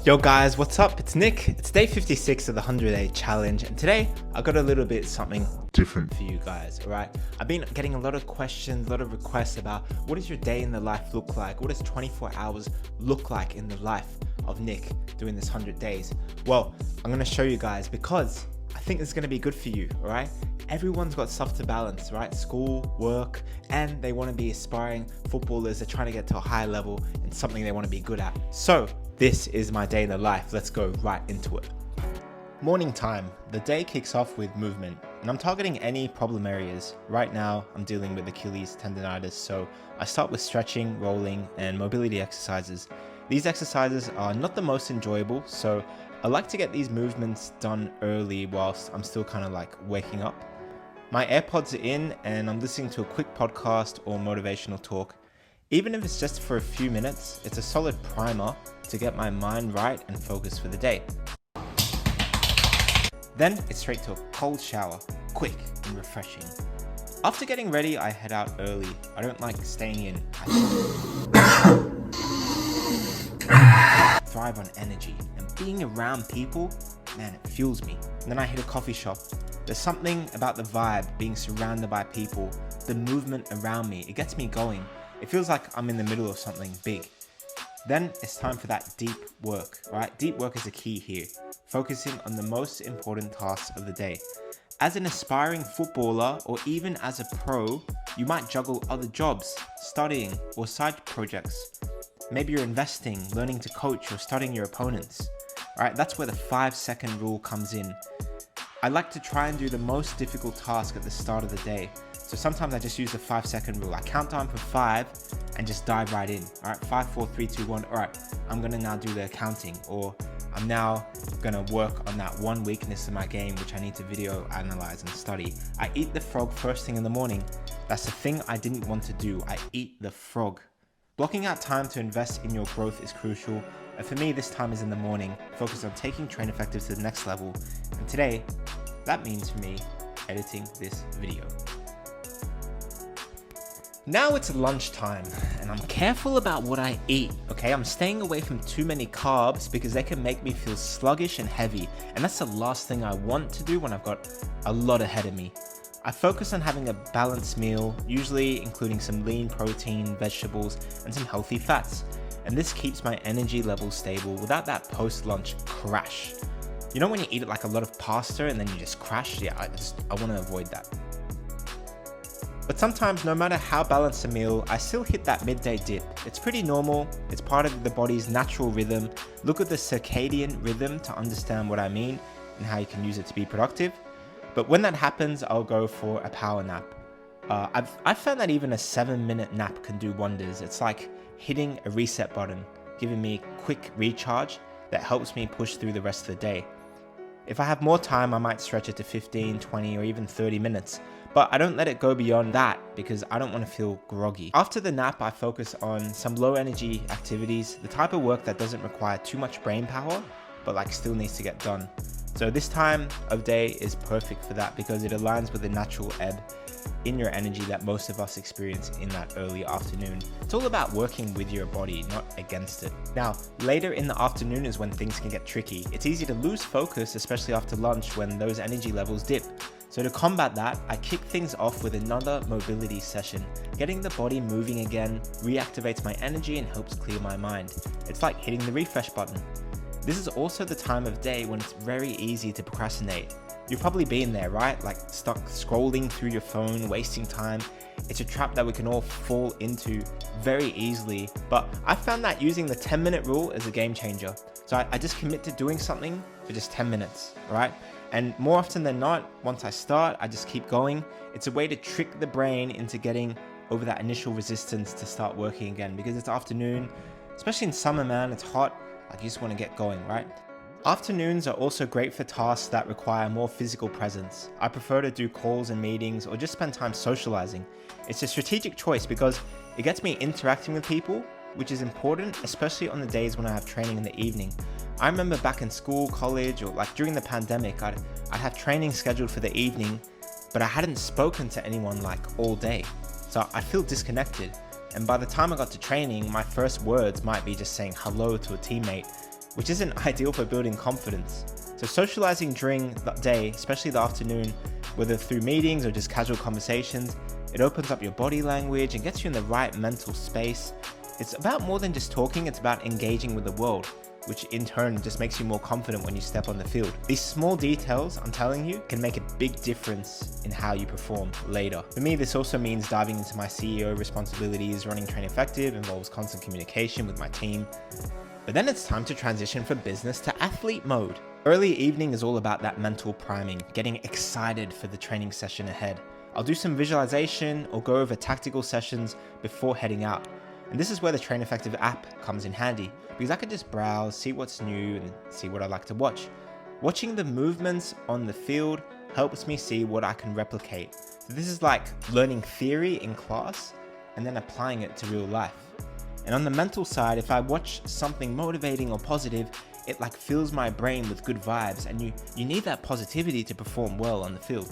Yo guys, what's up? It's Nick. It's day 56 of the 100-day challenge, and today I got a little bit something different for you guys, alright? I've been getting a lot of questions, a lot of requests about what does your day in the life look like? What does 24 hours look like in the life of Nick doing this 100 days? Well, I'm gonna show you guys because I think it's gonna be good for you, alright? Everyone's got stuff to balance, right? School, work, and they want to be aspiring footballers. They're trying to get to a higher level in something they want to be good at. So this is my day in the life. Let's go right into it. Morning time. The day kicks off with movement, and I'm targeting any problem areas. Right now, I'm dealing with Achilles tendonitis, so I start with stretching, rolling, and mobility exercises. These exercises are not the most enjoyable, so I like to get these movements done early whilst I'm still kind of like waking up. My AirPods are in and I'm listening to a quick podcast or motivational talk. Even if it's just for a few minutes, it's a solid primer to get my mind right and focused for the day. Then it's straight to a cold shower, quick and refreshing. After getting ready, I head out early. I don't like staying in. I thrive on energy, and being around people, man, it fuels me. And then I hit a coffee shop. There's something about the vibe, being surrounded by people, the movement around me. It gets me going. It feels like I'm in the middle of something big. Then it's time for that deep work, right? Deep work is the key here, focusing on the most important tasks of the day. As an aspiring footballer or even as a pro, you might juggle other jobs, studying or side projects. Maybe you're investing, learning to coach or studying your opponents. All right, that's where the 5-second rule comes in. I like to try and do the most difficult task at the start of the day. So sometimes I just use the 5-second rule. I count down for 5 and just dive right in. All right, 5, 4, 3, 2, 1. All right, I'm gonna now do the accounting, or I'm now gonna work on that one weakness in my game, which I need to video analyze and study. I eat the frog first thing in the morning. That's the thing I didn't want to do. I eat the frog. Blocking out time to invest in your growth is crucial. And for me, this time is in the morning, focused on taking Train Effective to the next level. And today, that means for me, editing this video. Now it's lunchtime, and I'm careful about what I eat, okay? I'm staying away from too many carbs because they can make me feel sluggish and heavy. And that's the last thing I want to do when I've got a lot ahead of me. I focus on having a balanced meal, usually including some lean protein, vegetables, and some healthy fats. And this keeps my energy levels stable without that post-lunch crash. You know when you eat like a lot of pasta and then you just crash? Yeah, I want to avoid that. But sometimes, no matter how balanced a meal, I still hit that midday dip. It's pretty normal. It's part of the body's natural rhythm. Look at the circadian rhythm to understand what I mean and how you can use it to be productive. But when that happens, I'll go for a power nap. I've found that even a 7-minute nap can do wonders. It's like hitting a reset button, giving me quick recharge that helps me push through the rest of the day. If I have more time, I might stretch it to 15, 20, or even 30 minutes, but I don't let it go beyond that because I don't want to feel groggy. After the nap, I focus on some low energy activities, the type of work that doesn't require too much brain power, but like still needs to get done. So this time of day is perfect for that because it aligns with the natural ebb in your energy that most of us experience in that early afternoon. It's all about working with your body, not against it. Now, later in the afternoon is when things can get tricky. It's easy to lose focus, especially after lunch when those energy levels dip. So to combat that, I kick things off with another mobility session. Getting the body moving again reactivates my energy and helps clear my mind. It's like hitting the refresh button. This is also the time of day when it's very easy to procrastinate. You've probably been there, right? Like stuck scrolling through your phone, wasting time. It's a trap that we can all fall into very easily. But I found that using the 10-minute rule is a game changer. So I just commit to doing something for just 10 minutes, right? And more often than not, once I start, I just keep going. It's a way to trick the brain into getting over that initial resistance to start working again because it's afternoon, especially in summer, man, it's hot. Like you just want to get going, right? Afternoons are also great for tasks that require more physical presence. I prefer to do calls and meetings or just spend time socializing. It's a strategic choice because it gets me interacting with people, which is important, especially on the days when I have training in the evening. I remember back in school, college, or like during the pandemic, I'd have training scheduled for the evening, but I hadn't spoken to anyone like all day. So I feel disconnected. And by the time I got to training, my first words might be just saying hello to a teammate which isn't ideal for building confidence. So socializing during the day, especially the afternoon, whether through meetings or just casual conversations, it opens up your body language and gets you in the right mental space. It's about more than just talking, it's about engaging with the world, which in turn just makes you more confident when you step on the field. These small details, I'm telling you, can make a big difference in how you perform later. For me, this also means diving into my CEO responsibilities. Running Train Effective involves constant communication with my team. But then it's time to transition from business to athlete mode. Early evening is all about that mental priming, getting excited for the training session ahead. I'll do some visualization or go over tactical sessions before heading out. And this is where the Train Effective app comes in handy, because I can just browse, see what's new, and see what I like to watch. Watching the movements on the field helps me see what I can replicate. So this is like learning theory in class and then applying it to real life. And on the mental side, if I watch something motivating or positive, it like fills my brain with good vibes, and you need that positivity to perform well on the field.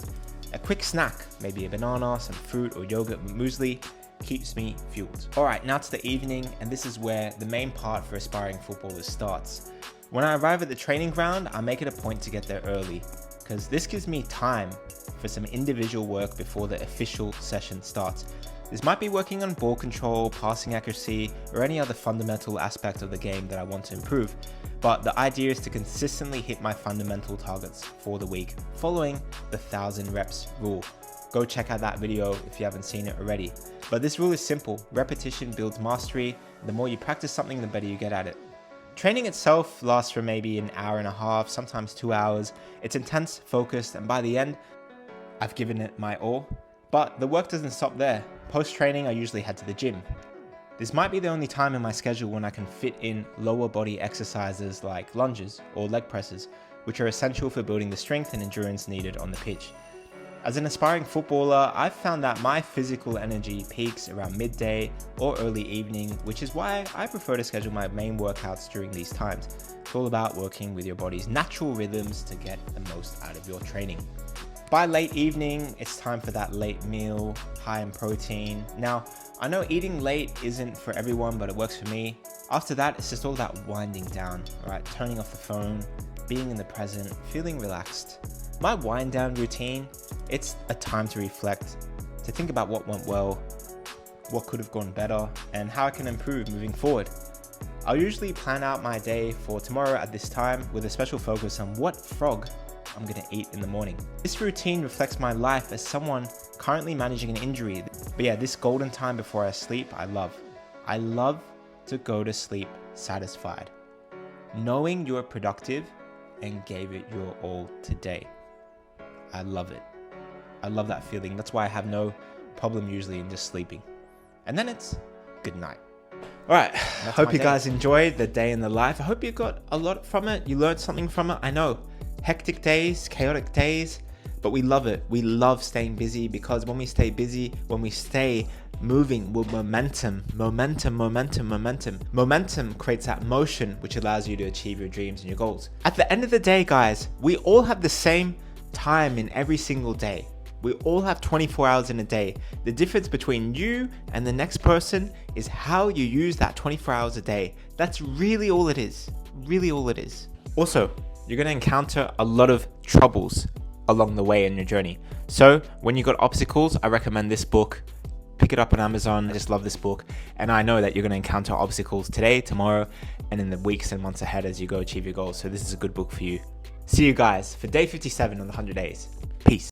A quick snack, maybe a banana, some fruit or yogurt with muesli, keeps me fueled. Alright, now to the evening, and this is where the main part for aspiring footballers starts. When I arrive at the training ground, I make it a point to get there early, because this gives me time for some individual work before the official session starts. This might be working on ball control, passing accuracy, or any other fundamental aspect of the game that I want to improve. But the idea is to consistently hit my fundamental targets for the week, following the 1,000 reps rule. Go check out that video if you haven't seen it already. But this rule is simple. Repetition builds mastery. The more you practice something, the better you get at it. Training itself lasts for maybe an hour and a half, sometimes 2 hours. It's intense, focused, and by the end, I've given it my all. But the work doesn't stop there. Post-training, I usually head to the gym. This might be the only time in my schedule when I can fit in lower body exercises like lunges or leg presses, which are essential for building the strength and endurance needed on the pitch. As an aspiring footballer, I've found that my physical energy peaks around midday or early evening, which is why I prefer to schedule my main workouts during these times. It's all about working with your body's natural rhythms to get the most out of your training. By late evening, it's time for that late meal, high in protein. Now, I know eating late isn't for everyone, but it works for me. After that, it's just all about winding down, right? Turning off the phone, being in the present, feeling relaxed. My wind down routine, it's a time to reflect, to think about what went well, what could have gone better, and how I can improve moving forward. I'll usually plan out my day for tomorrow at this time with a special focus on what frog I'm gonna eat in the morning. This routine reflects my life as someone currently managing an injury. But yeah, this golden time before I sleep, I love. I love to go to sleep satisfied, knowing you're productive and gave it your all today. I love it. I love that feeling. That's why I have no problem usually in just sleeping. And then it's good night. All right, hope you guys enjoyed the day in the life. I hope you got a lot from it. You learned something from it. I know, hectic days, chaotic days, but we love it. We love staying busy, because when we stay busy, when we stay moving with momentum creates that motion which allows you to achieve your dreams and your goals. At the end of the day, guys, we all have the same time in every single day. We all have 24 hours in a day. The difference between you and the next person is how you use that 24 hours a day. That's really all it is. Really all it is. Also, you're going to encounter a lot of troubles along the way in your journey. So when you got obstacles, I recommend this book. Pick it up on Amazon. I just love this book. And I know that you're going to encounter obstacles today, tomorrow, and in the weeks and months ahead as you go achieve your goals. So this is a good book for you. See you guys for day 57 on the 100 days. Peace.